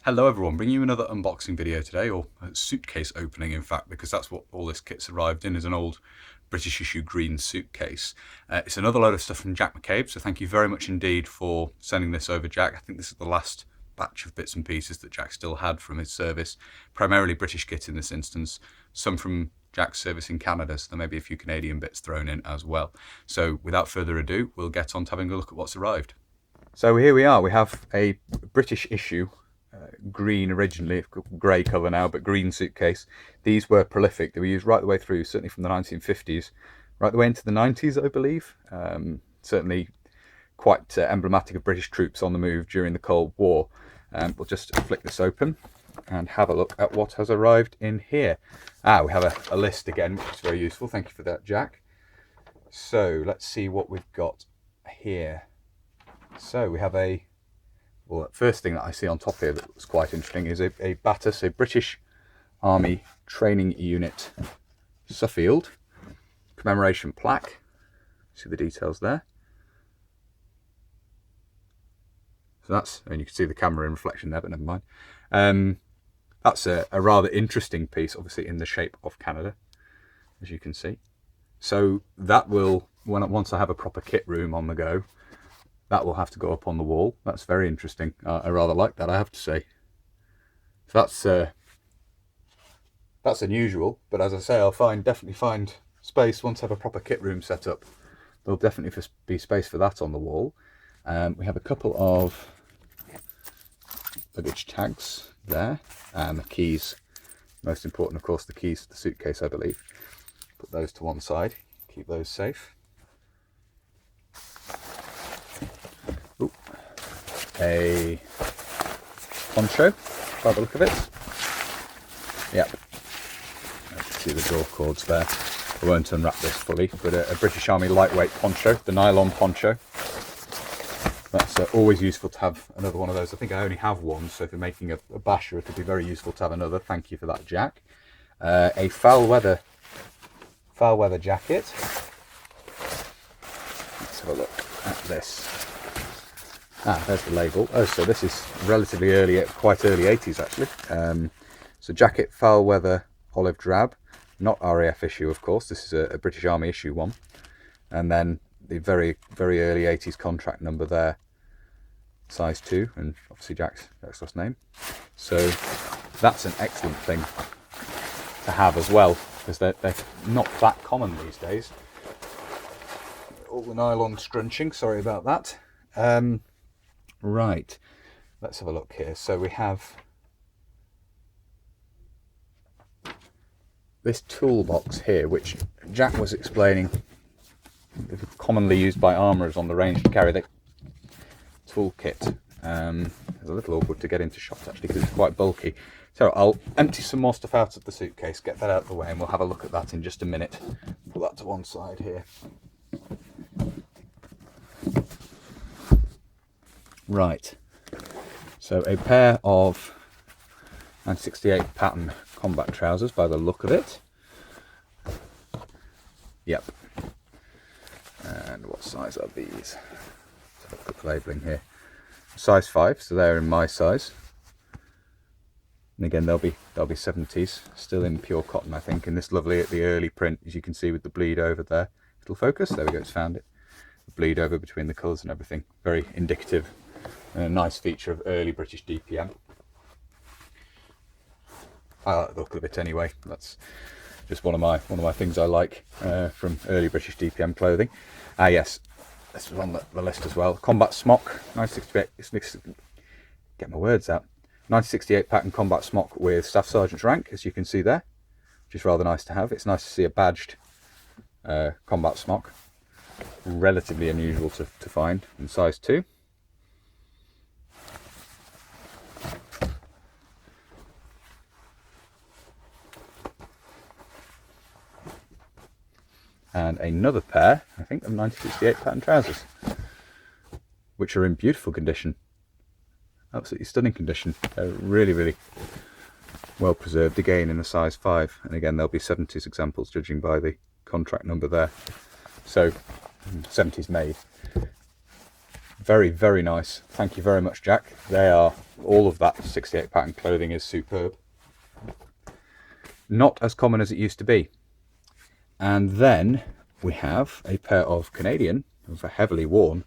Hello everyone, bringing you another unboxing video today, or a suitcase opening in fact, because that's what all this kit's arrived in, is an old British issue green suitcase. It's another load of stuff from Jack McCabe, so thank you very much indeed for sending this over, Jack. I think this is the last batch of bits and pieces that Jack still had from his service, primarily British kit in this instance, some from Jack's service in Canada, so there may be a few Canadian bits thrown in as well. So without further ado, we'll get on to having a look at what's arrived. So here we are, we have a British issue green originally, grey colour now, but green suitcase. These were prolific. They were used right the way through, certainly from the 1950s, right the way into the 90s, I believe. Certainly quite emblematic of British troops on the move during the Cold War. We'll just flick this open and have a look at what has arrived in here. We have a list again, which is very useful. Thank you for that, Jack. So let's see what we've got here. So we have well, the first thing that I see on top here that was quite interesting is a BATUS, a British Army Training Unit Suffield commemoration plaque. See the details there. So that's, and you can see the camera in reflection there, but never mind. That's a rather interesting piece, obviously in the shape of Canada, as you can see. So that will, once I have a proper kit room on the go, that will have to go up on the wall. That's very interesting. I rather like that, I have to say. So that's unusual, but as I say, I'll definitely find space once I have a proper kit room set up. There'll definitely be space for that on the wall. We have a couple of luggage tags there, and the keys. Most important, of course, the keys to the suitcase, I believe. Put those to one side, keep those safe. Ooh. A poncho, by the look of it. Yep. You can see the draw cords there. I won't unwrap this fully, but a British Army lightweight poncho, the nylon poncho. That's always useful to have another one of those. I think I only have one, so if you're making a basher, it would be very useful to have another. Thank you for that, Jack. A foul weather jacket. Let's have a look at this. There's the label. Oh, so this is relatively early, quite early 80s actually. So jacket, foul weather, olive drab, not RAF issue, of course. This is a British Army issue one, and then the very, very early 80s contract number there, size 2, and obviously Jack's last name. So that's an excellent thing to have as well, because they're not that common these days. All the nylon scrunching, sorry about that. Right, let's have a look here. So we have this toolbox here, which Jack was explaining, commonly used by armourers on the range to carry the toolkit. It's a little awkward to get into shot actually because it's quite bulky. So I'll empty some more stuff out of the suitcase, get that out of the way, and we'll have a look at that in just a minute. Put that to one side here. Right, so a pair of 1968 pattern combat trousers by the look of it. Yep. And what size are these? Let's have a look at the labelling here. Size 5, so they're in my size. And again, they'll be 70s, still in pure cotton, I think. And this lovely at the early print, as you can see with the bleed over there. It'll focus. There we go. It's found it. The bleed over between the colours and everything. Very indicative. And a nice feature of early British DPM. I like the look of it anyway. That's just one of my things I like from early British DPM clothing. Yes, this was on the list as well. Combat smock, 1968. Get my words out. 1968 pattern combat smock with staff sergeant's rank, as you can see there, which is rather nice to have. It's nice to see a badged combat smock. Relatively unusual to find in size 2. And another pair, I think, of 1968 pattern trousers, which are in beautiful condition. Absolutely stunning condition. They're really, really well preserved, again in a size 5. And again, there'll be 70s examples, judging by the contract number there. So, 70s made. Very, very nice. Thank you very much, Jack. They are, all of that 68 pattern clothing is superb. Not as common as it used to be. And then we have a pair of Canadian, heavily worn.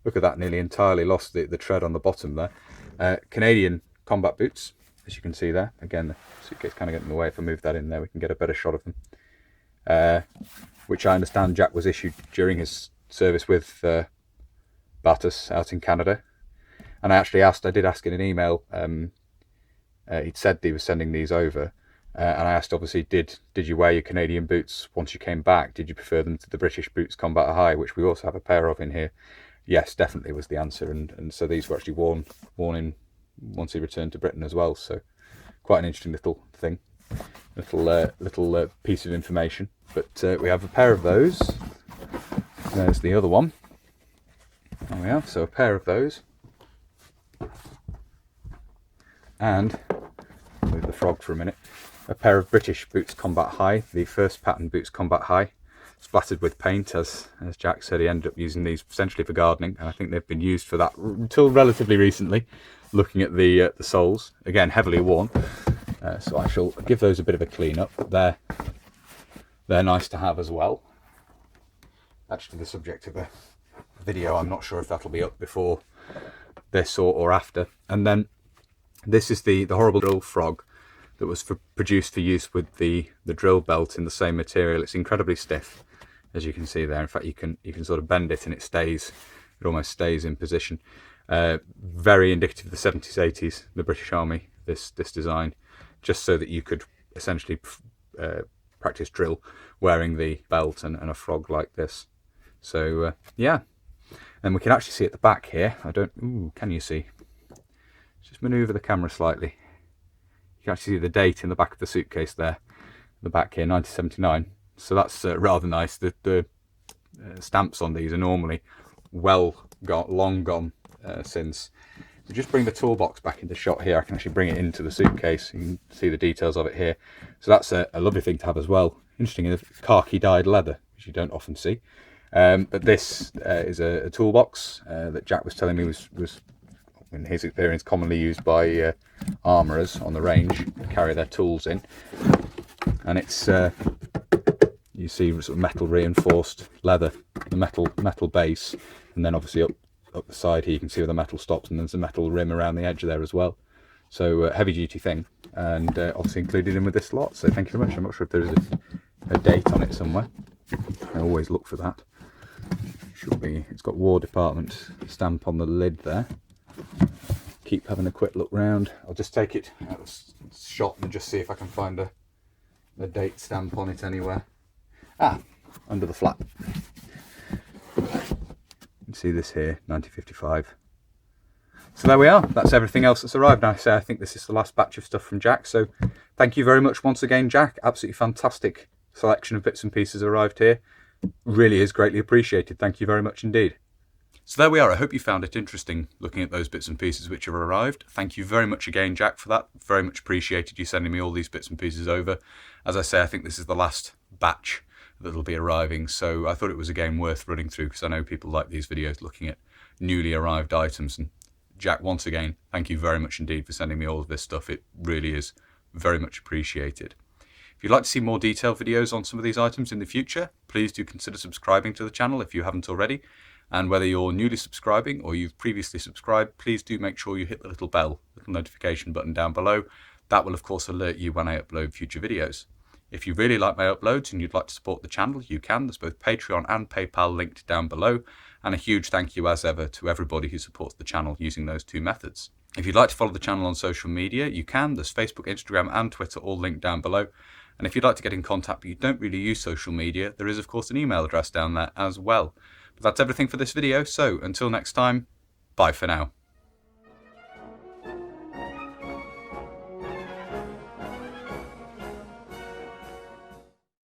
Look at that, nearly entirely lost the tread on the bottom there. Canadian combat boots, as you can see there. Again, the suitcase kind of getting in the way. If I move that in there, we can get a better shot of them. Which I understand Jack was issued during his service with Batus out in Canada. And I did ask in an email, he'd said he was sending these over. And I asked, obviously, did you wear your Canadian boots once you came back? Did you prefer them to the British boots Combat High, which we also have a pair of in here? Yes, definitely was the answer. And so these were actually worn in once he returned to Britain as well. So quite an interesting little thing, little piece of information. But we have a pair of those. There's the other one. There we are. So a pair of those. And move the frog for a minute. A pair of British boots Combat High, the first pattern boots Combat High, splattered with paint. As Jack said, he ended up using these essentially for gardening, and I think they've been used for that until relatively recently. Looking at the soles, again heavily worn, so I shall give those a bit of a clean up. They're nice to have as well. Actually, the subject of a video, I'm not sure if that'll be up before this or after. And then this is the horrible drill frog that was produced for use with the drill belt in the same material. It's incredibly stiff, as you can see there. In fact, you can sort of bend it and it almost stays in position. Very indicative of the 70s, 80s, the British Army, this design, just so that you could essentially practice drill wearing the belt and a frog like this. So yeah, and we can actually see at the back here, can you see? Just manoeuvre the camera slightly. You can actually see the date in the back of the suitcase there, the back here, 1979. So that's rather nice. The stamps on these are normally long gone since. If we just bring the toolbox back into shot here, I can actually bring it into the suitcase. You can see the details of it here. So that's a lovely thing to have as well. Interesting, in khaki dyed leather, which you don't often see. But this is a toolbox that Jack was telling me was in his experience commonly used by armourers on the range to carry their tools in. And it's you see sort of metal reinforced leather, the metal base, and then obviously up the side here you can see where the metal stops, and there's a metal rim around the edge there as well. So heavy duty thing, and obviously included in with this lot. So thank you very much. I'm not sure if there is a date on it somewhere. I always look for that. Should be. It's got War Department stamp on the lid there. Keep having a quick look round. I'll just take it out of shot and just see if I can find a date stamp on it anywhere. Under the flap. You can see this here, 1955. So there we are. That's everything else that's arrived. Now I think this is the last batch of stuff from Jack. So thank you very much once again, Jack. Absolutely fantastic selection of bits and pieces arrived here. Really is greatly appreciated. Thank you very much indeed. So there we are. I hope you found it interesting looking at those bits and pieces which have arrived. Thank you very much again, Jack, for that. Very much appreciated you sending me all these bits and pieces over. As I say, I think this is the last batch that'll be arriving, so I thought it was again worth running through because I know people like these videos looking at newly arrived items. And Jack, once again, thank you very much indeed for sending me all of this stuff. It really is very much appreciated. If you'd like to see more detailed videos on some of these items in the future, please do consider subscribing to the channel if you haven't already. And whether you're newly subscribing or you've previously subscribed, please do make sure you hit the little notification button down below. That will of course alert you when I upload future videos. If you really like my uploads and you'd like to support the channel, you can. There's both Patreon and PayPal linked down below. And a huge thank you as ever to everybody who supports the channel using those two methods. If you'd like to follow the channel on social media, you can. There's Facebook, Instagram and Twitter all linked down below. And if you'd like to get in contact but you don't really use social media, there is of course an email address down there as well. But that's everything for this video, so until next time, bye for now.